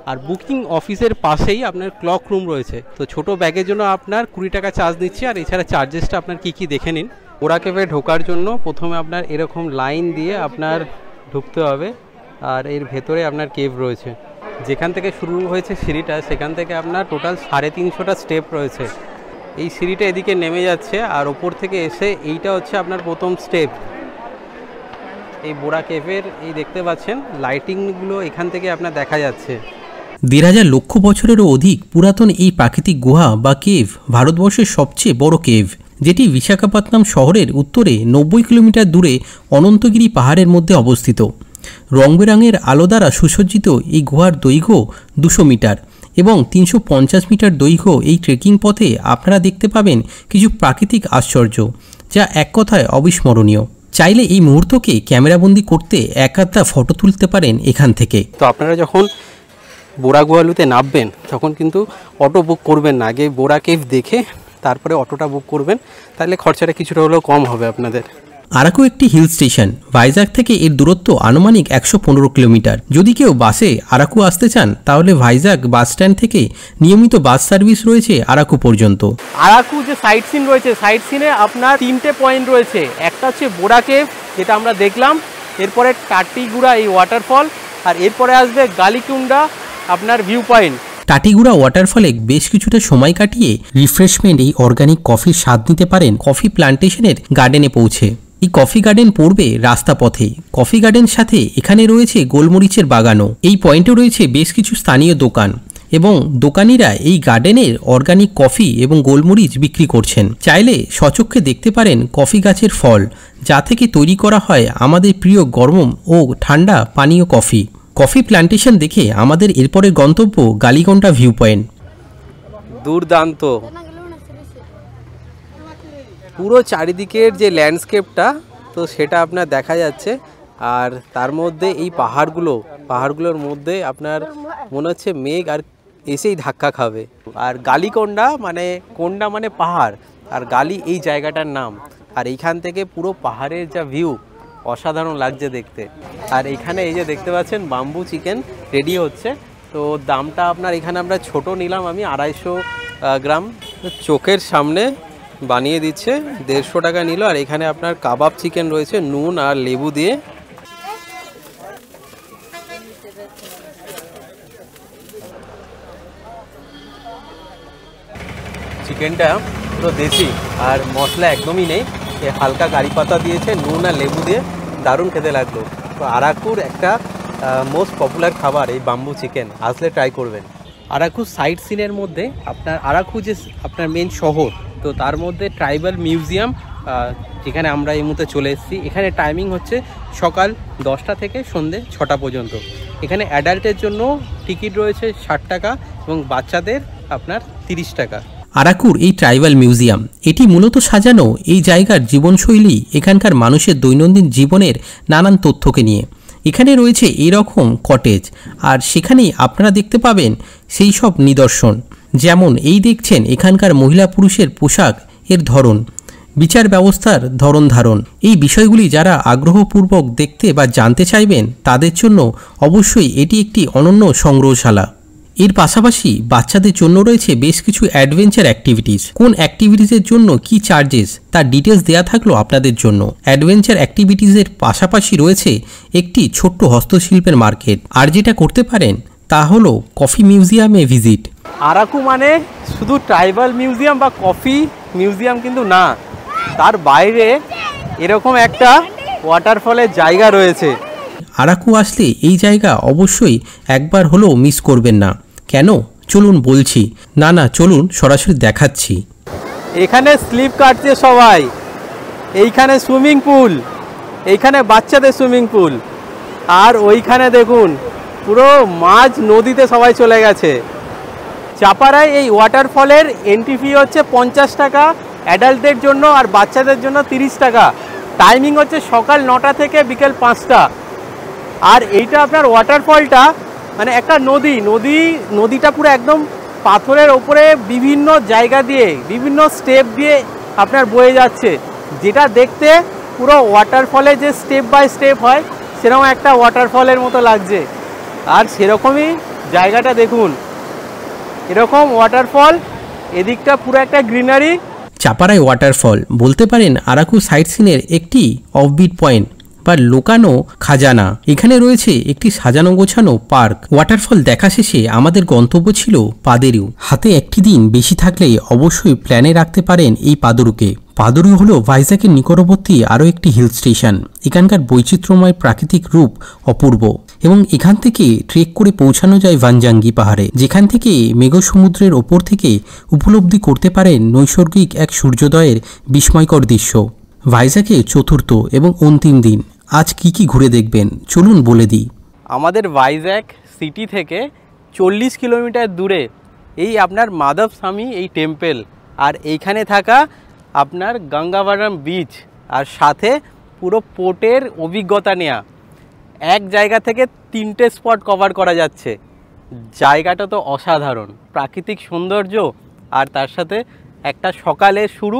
আর বুকিং অফিসের পাশেই আপনার ক্লক রুম রয়েছে, তো ছোট ব্যাগের জন্য আপনার 20 টাকা চার্জ নিচ্ছে। আর এছাড়া চার্জেসটা আপনার কী দেখে নিন। বোরা কেভে ঢোকার জন্য প্রথমে আপনার এরকম লাইন দিয়ে আপনার ঢুকতে হবে, আর এর ভেতরে আপনার কেভ রয়েছে। যেখান থেকে শুরু হয়েছে সিঁড়িটা, সেখান থেকে আপনার টোটাল 350টা স্টেপ রয়েছে। এই সিঁড়িটা এদিকে নেমে যাচ্ছে, আর ওপর থেকে এসে এইটা হচ্ছে আপনার প্রথম স্টেপ। এই বোরা কেভের এই দেখতে পাচ্ছেন লাইটিংগুলো এখান থেকে আপনার দেখা যাচ্ছে।
১,৫০০ লক্ষ বছরেরও অধিক পুরাতন এই প্রাকৃতিক গুহা বা কেভ ভারতবর্ষের সবচেয়ে বড় কেভ, যেটি বিশাখাপত্তনম শহরের উত্তরে ৯০ কিলোমিটার দূরে অনন্তগিরি পাহাড়ের মধ্যে অবস্থিত। রং বেরঙের আলো দ্বারা সুসজ্জিত এই গুহার দৈর্ঘ্য ২০০ মিটার এবং ৩৫০ মিটার দৈর্ঘ্য এই ট্রেকিং পথে আপনারা দেখতে পাবেন কিছু প্রাকৃতিক আশ্চর্য, যা এক কথায় অবিস্মরণীয়। চাইলে এই মুহূর্তকে ক্যামেরাবন্দি করতে একাধা ফটো তুলতে পারেন এখান থেকে।
তো আপনারা যখন বোরা গুহালুতে নামবেন তখন কিন্তু অটো বুক করবেন না, আগে বোরা কেভ দেখে তারপরে অটোটা বুক করবেন, তাহলে খরচাটা কিছুটা হলেও কম হবে আপনাদের।
আরাকু একটি হিল স্টেশন। ভাইজাগ থেকে এর দূরত্ব আনুমানিক ১১৫ কিলোমিটার। যদি কেউ বাসে আরাকু আসতে চান তাহলে ভাইজাগ বাস স্ট্যান্ড থেকে নিয়মিত বাস সার্ভিস রয়েছে আরাকু পর্যন্ত।
আরাকু যে সাইট সিন রয়েছে, সাইট সিনে আপনার 3টে পয়েন্ট রয়েছে। একটা হচ্ছে বোরা কেভ, যেটা আমরা দেখলাম, এরপরে টাটিগুড়া এই ওয়াটারফল, আর এরপরে আসবে গালিকুন্ডা আপনার ভিউ পয়েন্ট।
টাটিগুড়া ওয়াটারফলে বেশ কিছুটা সময় কাটিয়ে রিফ্রেশমেন্ট এই অর্গানিক কফির স্বাদ নিতে পারেন কফি প্লান্টেশনের গার্ডেনে পৌঁছে। এই কফি গার্ডেন পড়বে রাস্তা পথে। কফি গার্ডেন সাথে এখানে রয়েছে গোলমরিচের বাগানও। এই পয়েন্টে রয়েছে বেশ কিছু স্থানীয় দোকান এবং দোকানিরা এই গার্ডেনের অর্গানিক কফি এবং গোলমরিচ বিক্রি করছেন। চাইলে সচক্ষে দেখতে পারেন কফি গাছের ফল, যা থেকে তৈরি করা হয় আমাদের প্রিয় গরম ও ঠান্ডা পানীয় কফি। কফি প্ল্যান্টেশন দেখে আমাদের এরপরের গন্তব্য গালিকন্ডা ভিউ পয়েন্ট।
দুর্দান্ত, পুরো চারিদিকের যে ল্যান্ডস্কেপটা তো সেটা আপনার দেখা যাচ্ছে, আর তার মধ্যে এই পাহাড়গুলোর মধ্যে আপনার মনে হচ্ছে মেঘ আর এসেই ধাক্কা খাবে। আর গালিকোন্ডা মানে কোন্ডা মানে পাহাড়, আর গালি এই জায়গাটার নাম। আর এইখান থেকে পুরো পাহাড়ের যা ভিউ অসাধারণ লাগছে দেখতে। আর এখানে এই যে দেখতে পাচ্ছেন বাম্বু চিকেন রেডি হচ্ছে। তো দামটা আপনার এখানে আমরা ছোট নিলাম আমি ২৫০ গ্রাম, চোখের সামনে বানিয়ে দিচ্ছে, ১৫০ টাকা নিল। আর এখানে আপনার কাবাব চিকেন রয়েছে নুন আর লেবু দিয়ে। চিকেনটা পুরো দেশি আর মশলা একদমই নেই, হালকা কারি পাতা দিয়েছে, নুন আর লেবু দিয়ে, দারুণ খেতে লাগলো। তো আরাকুর একটা মোস্ট পপুলার খাবার এই বাম্বু চিকেন, আসলে ট্রাই করবেন। আরাকু সাইট সিনের মধ্যে আপনার আরাকু যে আপনার মেন শহর, তো তার মধ্যে ট্রাইবাল মিউজিয়াম, যেখানে আমরা এই মুহূর্তে চলে এসেছি। এখানে টাইমিং হচ্ছে সকাল 10টা থেকে সন্ধ্যে 6টা পর্যন্ত। এখানে অ্যাডাল্টের জন্য টিকিট রয়েছে 60 টাকা এবং বাচ্চাদের আপনার 30 টাকা।
আরাকুর এই ট্রাইবাল মিউজিয়াম, এটি মূলত সাজানো এই জায়গার জীবনশৈলী, এখানকার মানুষের দৈনন্দিন জীবনের নানান তথ্যকে নিয়ে। এখানে রয়েছে এরকম কটেজ, আর সেখানেই আপনারা দেখতে পাবেন সেই সব নিদর্শন, যেমন এই দেখছেন এখানকার মহিলা পুরুষের পোশাক এর ধরন, বিচার ব্যবস্থার ধরন ধারণ। এই বিষয়গুলি যারা আগ্রহপূর্বক দেখতে বা জানতে চাইবেন তাদের জন্য অবশ্যই এটি একটি অনন্য সংগ্রহশালা। এর পাশাপাশি বাচ্চাদের জন্য রয়েছে বেশ কিছু অ্যাডভেঞ্চার অ্যাক্টিভিটিস। কোন অ্যাক্টিভিটিসের জন্য কি চার্জেস তার ডিটেলস দেওয়া থাকলো আপনাদের জন্য। অ্যাডভেঞ্চার অ্যাক্টিভিটিসের পাশাপাশি রয়েছে একটি ছোট্ট হস্তশিল্পের মার্কেট। আর যেটা করতে পারেন তা হলো কফি মিউজিয়ামে ভিজিট।
আরাকু মানে শুধু ট্রাইবাল মিউজিয়াম বা কফি মিউজিয়াম কিন্তু না, তার বাইরে এরকম একটা ওয়াটারফলের জায়গা রয়েছে।
আরাকু আসলে এই জায়গা অবশ্যই একবার হলেও মিস করবেন না। কেন চলুন বলছি, না চলুন সরাসরি দেখাচ্ছি।
এখানে স্লিপ কাটছে সবাই, এইখানে সুইমিং পুল, এইখানে বাচ্চাদের সুইমিং পুল, আর ওইখানে দেখুন পুরো মাঝ নদীতে সবাই চলে গেছে। চাপাড়ায় এই ওয়াটারফলের এন্ট্রি ফি হচ্ছে 50 টাকা অ্যাডাল্টদের জন্য, আর বাচ্চাদের জন্য 30 টাকা। টাইমিং হচ্ছে সকাল 9টা থেকে বিকেল 5টা। আর এইটা আপনার ওয়াটারফলটা মানে একটা নদীটা পুরো একদম পাথরের ওপরে বিভিন্ন জায়গা দিয়ে বিভিন্ন স্টেপ দিয়ে আপনার বয়ে যাচ্ছে, যেটা দেখতে পুরো ওয়াটারফলে যে স্টেপ বাই স্টেপ হয় সেরকম একটা ওয়াটারফলের মতো লাগছে। আর সেরকমই জায়গাটা দেখুন, এরকম ওয়াটারফল, এদিকটা পুরো একটা গ্রিনারি।
চাপাড়ায় ওয়াটারফল বলতে পারেন আরাকু সাইট সিনের একটি অফবিট পয়েন্ট বা লোকানো খাজানা। এখানে রয়েছে একটি সাজানো গোছানো পার্ক। ওয়াটারফল দেখা শেষে আমাদের গন্তব্য ছিল পাদেরু। হাতে একটি দিন বেশি থাকলে অবশ্যই প্ল্যানে রাখতে পারেন এই পাদুরুকে। পাদুরু হলো ভাইজ্যাকের নিকটবর্তী আরও একটি হিল স্টেশন। এখানকার বৈচিত্র্যময় প্রাকৃতিক রূপ অপূর্ব এবং এখান থেকে ট্রেক করে পৌঁছানো যায় ভানজাঙ্গি পাহাড়ে, যেখান থেকে মেঘ সমুদ্রের ওপর থেকে উপলব্ধি করতে পারেন নৈসর্গিক এক সূর্যোদয়ের বিস্ময়কর দৃশ্য। ভাইজ্যাকে চতুর্থ এবং অন্তিম দিন। আজ কি ঘুরে দেখবেন চলুন বলে দিই।
আমাদের ভাইজ্যাক সিটি থেকে 40 কিলোমিটার দূরে এই আপনার মাধব স্বামী এই টেম্পল, আর এইখানে থাকা আপনার গঙ্গাবরম বিচ, আর সাথে পুরো পোর্টের অভিজ্ঞতা নেওয়া। এক জায়গা থেকে 3টে স্পট কভার করা যাচ্ছে। জায়গাটা তো অসাধারণ, প্রাকৃতিক সৌন্দর্য, আর তার সাথে একটা সকালে শুরু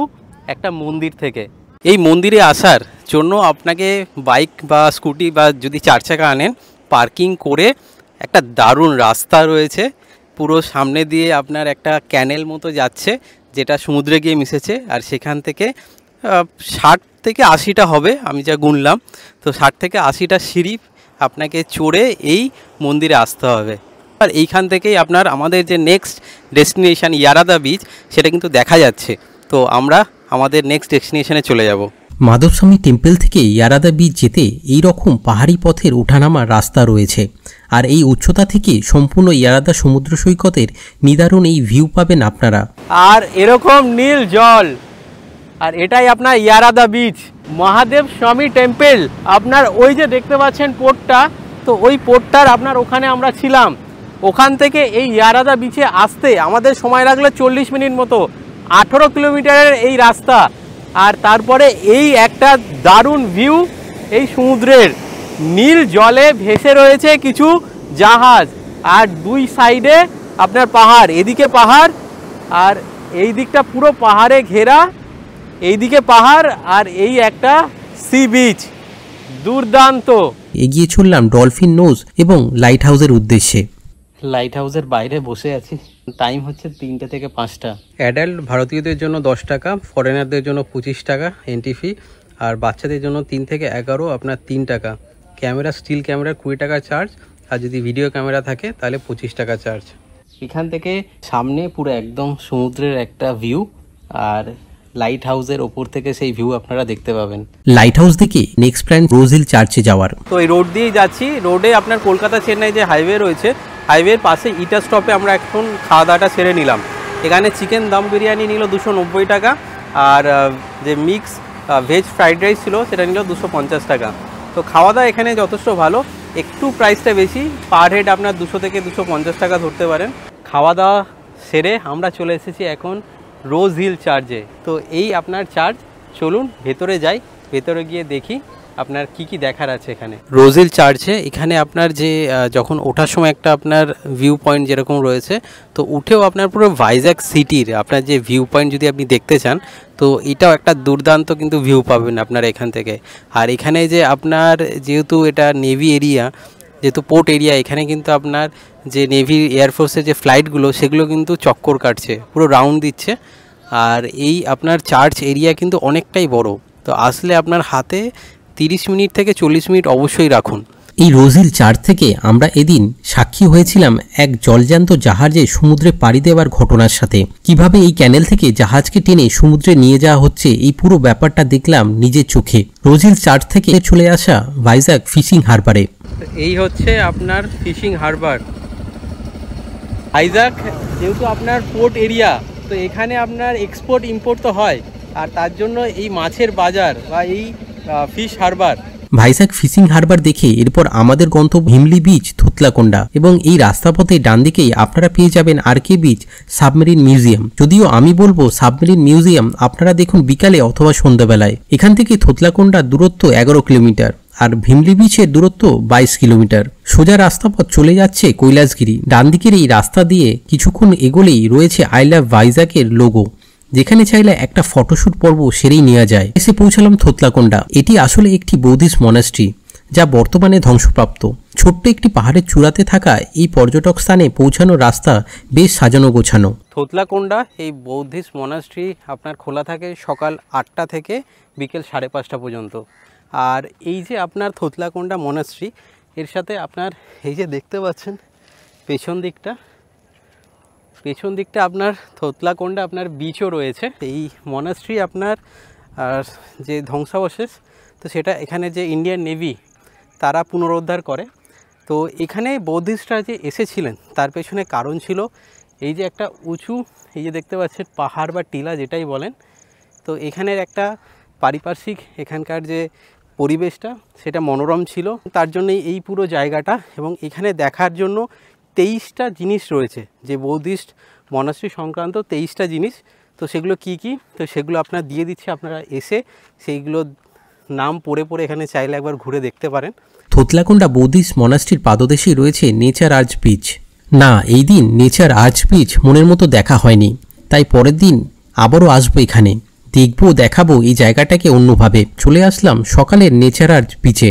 একটা মন্দির থেকে। এই মন্দিরে আসার জন্য আপনাকে বাইক বা স্কুটি বা যদি 4 চাকা আনেন, পার্কিং করে একটা দারুণ রাস্তা রয়েছে। পুরো সামনে দিয়ে আপনার একটা ক্যানেল মতো যাচ্ছে, যেটা সমুদ্রে গিয়ে মিশেছে, আর সেখান থেকে 60 থেকে 80টা হবে আমি যা গুনলাম। তো 60 থেকে 80টা সিঁড়ি আপনাকে চড়ে এই মন্দিরে আসতে হবে। আর এইখান থেকেই আপনার আমাদের যে নেক্সট ডেস্টিনেশন ইয়ারাদা বিচ, সেটা কিন্তু দেখা যাচ্ছে। তো আমরা আমাদের নেক্সট ডেস্টিনেশনে চলে যাব।
মাধবস্বামী টেম্পল থেকে ইয়ারাদা বিচ যেতে এই রকম পাহাড়ি পথের ওঠানামার রাস্তা রয়েছে, আর এই উচ্চতা থেকে সম্পূর্ণ ইয়ারাদা সমুদ্র সৈকতের নিদারুণ এই ভিউ পাবেন আপনারা।
আর এরকম নীল জল, আর এটাই আপনার ইয়ারাদা বিচ। মহাদেব স্বামী টেম্পল আপনার ওই যে দেখতে পাচ্ছেন পোর্টটা, তো ওই পোর্টটার আপনার ওখানে আমরা ছিলাম। ওখান থেকে এই ইয়ারাদা বিচে আসতে আমাদের সময় লাগলো 40 মিনিট মতো। 18 কিলোমিটারের এই রাস্তা, আর তারপরে এই একটা দারুণ ভিউ। এই সমুদ্রের নীল জলে ভেসে রয়েছে কিছু জাহাজ, আর দুই সাইডে আপনার পাহাড়, এদিকে পাহাড় আর এই দিকটা পুরো পাহাড়ে ঘেরা, এইদিকে পাহাড় আর এই একটা সি বিচ, দুর্দান্ত।
এগিয়ে চললাম ডলফিন নোজ এবং লাইট হাউসের উদ্দেশ্যে।
লাইট হাউসের বাইরে বসে আছি, টাইম হচ্ছে 3টে থেকে 5টা। অ্যাডাল্ট ভারতীয়দের জন্য 10 টাকা, ফরেনারদের জন্য 25 টাকা এন্ট্রি ফি, আর বাচ্চাদের জন্য 3 থেকে 11 আপনার 3 টাকা। ক্যামেরা, স্টিল ক্যামেরার 20 টাকা চার্জ, আর যদি ভিডিও ক্যামেরা থাকে তাহলে 25 টাকা চার্জ। এখান থেকে সামনে পুরো একদম সমুদ্রের একটা ভিউ, আর লাইট হাউসের ওপর থেকে সেই ভিউ আপনারা দেখতে পাবেন।
লাইট হাউস থেকে নেক্সট প্ল্যান রোজ হিল চার্চে যাওয়ার।
তো এই রোড দিয়েই যাচ্ছি। রোডে আপনার কলকাতা চেন্নাই যে হাইওয়ে রয়েছে, হাইওয়ের পাশে ইটা স্টপে আমরা এখন খাওয়া দাওয়াটা সেরে নিলাম। এখানে চিকেন দম বিরিয়ানি নিল 290 টাকা, আর যে মিক্স ভেজ ফ্রাইড রাইস ছিল সেটা নিল 250 টাকা। তো খাওয়া দাওয়া এখানে যথেষ্ট ভালো, একটু প্রাইসটা বেশি, পার হেড আপনার 200 থেকে 250 টাকা ধরতে পারেন। খাওয়া দাওয়া সেরে আমরা চলে এসেছি এখন রোজ হিল চার্চে। তো এই আপনার চার্চ, চলুন ভেতরে যাই, ভেতরে গিয়ে দেখি আপনার কি দেখার আছে এখানে। রোজ হিল চার্চে এখানে আপনার যে যখন ওঠার সময় একটা আপনার ভিউ পয়েন্ট যেরকম রয়েছে, তো উঠেও আপনার পুরো ভাইজ্যাক সিটির আপনার যে ভিউ পয়েন্ট যদি আপনি দেখতে চান, তো এটাও একটা দুর্দান্ত কিন্তু ভিউ পাবেন আপনার এখান থেকে। আর এখানে যে আপনার যেহেতু এটা নেভি এরিয়া, যেহেতু পোর্ট এরিয়া, এখানে কিন্তু আপনার যে নেভি এয়ারফোর্সের যে ফ্লাইটগুলো সেগুলো কিন্তু চক্কর কাটছে, পুরো রাউন্ড দিচ্ছে। আর এই আপনার চার্চ এরিয়া কিন্তু অনেকটাই বড়, তো আসলে আপনার হাতে 30 মিনিট থেকে 40 মিনিট অবশ্যই রাখুন।
এই রোজ হিল চার্চ থেকে আমরা এদিন সাক্ষী হয়েছিলাম এক জলজ্যান্ত জাহাজে সমুদ্রে পাড়ি দেওয়ার ঘটনার সাথে। কিভাবে এই ক্যানেল থেকে জাহাজকে টেনে সমুদ্রে নিয়ে যাওয়া হচ্ছে, এই পুরো ব্যাপারটা দেখলাম নিজের চোখে। রোজ হিল চার্চ থেকে চলে আসা ভাইজ্যাক ফিশিং হারবারে।
এই হচ্ছে আপনার ফিশিং হারবার। ভাইজ্যাক যেহেতু আপনার পোর্ট এরিয়া, তো এখানে আপনার এক্সপোর্ট ইম্পোর্ট তো হয়, আর তার জন্য এই মাছের বাজার বা এই fish harbour.
Vizag fishing harbour দেখে এরপর আমাদের গন্তব্য হিমলি বিচ, থুতলাকোন্ডা, এবং এই রাস্তাপথে ডান দিকেই আপনারা পেয়ে যাবেন আরকে বিচ, সাবমেরিন মিউজিয়াম। যদিও আমি বলবো সাবমেরিন মিউজিয়াম আপনারা দেখুন বিকালে অথবা সন্ধ্যাবেলায়। এখান থেকে থুতলাকোন্ডার দূরত্ব 11 কিলোমিটার, আর ভিমলি বিচের দূরত্ব 22 কিলোমিটার। সোজা রাস্তাপথ চলে যাচ্ছে কৈলাসগিরি। ডান দিকের এই রাস্তা দিয়ে কিছুক্ষণ এগোলেই রয়েছে আই লাভ ভাইজ্যাকের লোগো, যেখানে চাইলে একটা ফটোশুট পর্ব সেরেই নেওয়া যায়। এসে পৌঁছালাম থুতলাকোন্ডা। এটি আসলে একটি বৌদ্ধিস্ট মনাস্ট্রি, যা বর্তমানে ধ্বংসপ্রাপ্ত। ছোট্ট একটি পাহাড়ের চূড়াতে থাকা এই পর্যটক স্থানে পৌঁছানোর রাস্তা বেশ সাজানো গোছানো।
থুতলাকোন্ডা এই বৌদ্ধিস্ট মনাস্ট্রি আপনার খোলা থাকে সকাল 8টা থেকে বিকেল 5:30 পর্যন্ত। আর এই যে আপনার থোতলাকোন্ডা মনাস্ট্রি, এর সাথে আপনার এই যে দেখতে পাচ্ছেন পেছন দিকটা আপনার থোতলাকোন্ডা আপনার বিচও রয়েছে। এই মনাস্ট্রি আপনার আর যে ধ্বংসাবশেষ, তো সেটা এখানে যে ইন্ডিয়ান নেভি তারা পুনরুদ্ধার করে। তো এখানে বৌদ্ধিস্টরা যে এসেছিলেন তার পেছনে কারণ ছিল এই যে একটা উঁচু, এই যে দেখতে পাচ্ছেন পাহাড় বা টিলা যেটাই বলেন, তো এখানের একটা পারিপার্শ্বিক এখানকার যে পরিবেশটা সেটা মনোরম ছিল, তার জন্যই এই পুরো জায়গাটা। এবং এখানে দেখার জন্য 23টা জিনিস রয়েছে, যে বৌদ্ধিস্ট মনাস্ট্রি সংক্রান্ত 23টা জিনিস। তো সেগুলো কি কি, তো সেগুলো আপনার দিয়ে দিচ্ছে, আপনারা এসে সেইগুলো নাম পড়ে এখানে চাইলে একবার ঘুরে দেখতে পারেন।
থোতলাকোন্ডা বৌদ্ধিস্ট মনাস্ট্রির পাদদেশেই রয়েছে নেচার আর্চ বিচ। না, এই দিন নেচার আর্চ বিচ মনের মতো দেখা হয়নি, তাই পরের দিন আবারও আসবো এখানে, দেখবো দেখাবো এই জায়গাটাকে অন্যভাবে। চলে আসলাম সকালের নেচার আর্চ বিচে।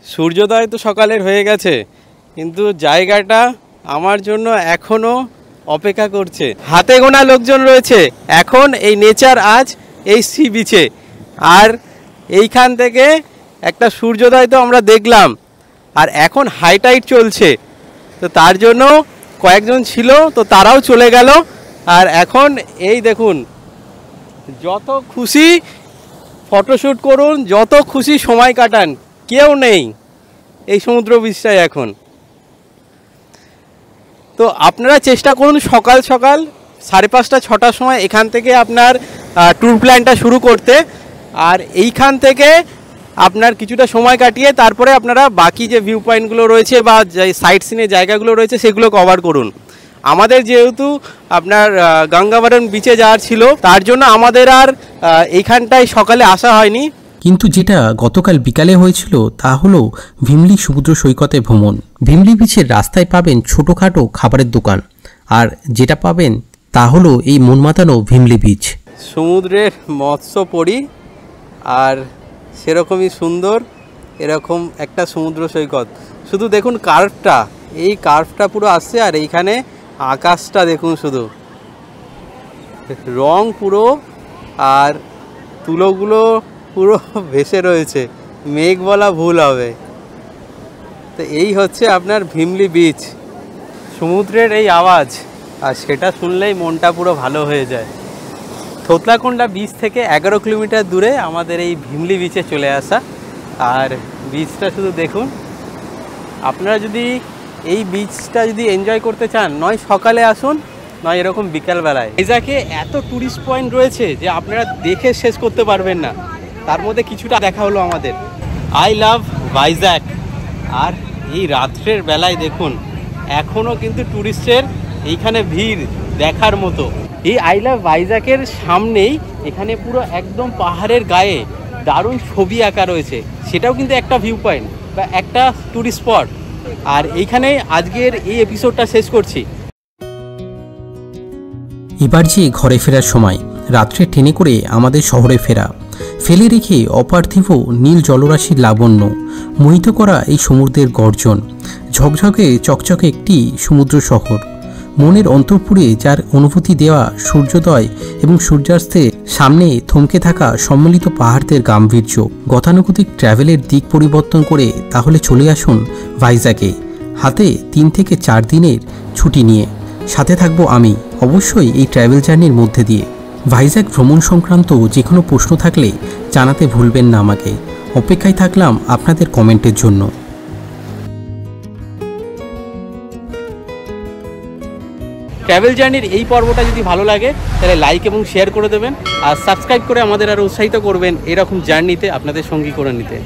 সূর্যোদয় তো সকালের হয়ে গেছে, কিন্তু জায়গাটা আমার জন্য এখনও অপেক্ষা করছে। হাতে গোনা লোকজন রয়েছে এখন এই নেচার আর্চ এই সি বিচে। আর এইখান থেকে একটা সূর্যোদয় তো আমরা দেখলাম, আর এখন হাই টাইড চলছে, তো তার জন্য কয়েকজন ছিল, তো তারাও চলে গেল। আর এখন এই দেখুন, যত খুশি ফটোশ্যুট করুন, যত খুশি সময় কাটান, কেউ নেই এই সমুদ্র বিচটায় এখন। তো আপনারা চেষ্টা করুন সকাল 5:30 6টার সময় এখান থেকে আপনার ট্যুর প্ল্যানটা শুরু করতে। আর এইখান থেকে আপনার কিছুটা সময় কাটিয়ে তারপরে আপনারা বাকি যে ভিউ পয়েন্টগুলো রয়েছে বা যে সাইট সিনের জায়গাগুলো রয়েছে সেগুলো কভার করুন। আমাদের যেহেতু আপনার গঙ্গাবরণ বিচে যাওয়ার ছিল, তার জন্য আমাদের আর এইখানটায় সকালে আসা হয়নি।
কিন্তু যেটা গতকাল বিকালে হয়েছিল তা হলো ভিমলি সমুদ্র সৈকতে ভ্রমণ। ভিমলি বিচের রাস্তায় পাবেন ছোটোখাটো খাবারের দোকান, আর যেটা পাবেন তা হলো এই মন মাতানো ভিমলি বিচ।
সমুদ্রের মৎস্যপরী আর সেরকমই সুন্দর এরকম একটা সমুদ্র সৈকত। শুধু দেখুন কার্ভটা, এই কার্ভটা পুরো আসছে, আর এইখানে আকাশটা দেখুন, শুধু রং পুরো, আর তুলোগুলো পুরো ভেসে রয়েছে, মেঘ বলা ভুল হবে। তো এই হচ্ছে আপনার ভিমলি বিচ। সমুদ্রের এই আওয়াজ, আর সেটা শুনলেই মনটা পুরো ভালো হয়ে যায়। থোতলাকোন্ডা বিচ থেকে 11 কিলোমিটার দূরে আমাদের এই ভিমলি বিচে চলে আসা। আর বিচটা শুধু দেখুন, আপনারা যদি এই বিচটা যদি এনজয় করতে চান, নয় সকালে আসুন, নয় এরকম বিকালবেলায়। ভাইজ্যাকে এত ট্যুরিস্ট পয়েন্ট রয়েছে যে আপনারা দেখে শেষ করতে পারবেন না। তার মধ্যে কিছুটা দেখা হলো আমাদের। I love Vizag. আর এই রাত্রের বেলায় দেখুন, এখনও কিন্তু ট্যুরিস্টের এইখানে ভিড় দেখার মতো। এই আই লাভ ভাইজ্যাকের সামনেই এখানে পুরো একদম পাহাড়ের গায়ে দারুণ ছবি আঁকা রয়েছে, সেটাও কিন্তু একটা ভিউ পয়েন্ট বা একটা ট্যুরিস্ট স্পট। আর এইখানে আজকের এই এপিসোডটা শেষ করছি।
এবার যে ঘরে ফেরার সময়, রাত্রে ট্রেনে করে আমাদের শহরে ফেরা, ফেলে রেখে অপার্থিব নীল জলরাশির লাবণ্য, মোহিত করা এই সমুদ্রের গর্জন, ঝকঝকে চকচকে একটি সমুদ্র শহর, মনের অন্তঃপুরে যার অনুভূতি দেওয়া সূর্যোদয় এবং সূর্যাস্তের সামনে থমকে থাকা সম্মিলিত পাহাড়দের গাম্ভীর্য। গতানুগতিক ট্র্যাভেলের দিক পরিবর্তন করে তাহলে চলে আসুন ভাইজ্যাকে, হাতে 3 থেকে 4 দিনের ছুটি নিয়ে। সাথে থাকবো আমি অবশ্যই এই ট্র্যাভেল জার্নির মধ্যে দিয়ে। ভাইজ্যাক ভ্রমণ সংক্রান্ত যে কোনো প্রশ্ন থাকলে জানাতে ভুলবেন না আমাকে। অপেক্ষায় থাকলাম আপনাদের কমেন্টের জন্য।
ট্র্যাভেল জার্নির এই পর্বটা যদি ভালো লাগে তাহলে লাইক এবং শেয়ার করে দেবেন, আর সাবস্ক্রাইব করে আমাদের আরও উৎসাহিত করবেন এরকম জার্নিতে আপনাদের সঙ্গী করে নিতে।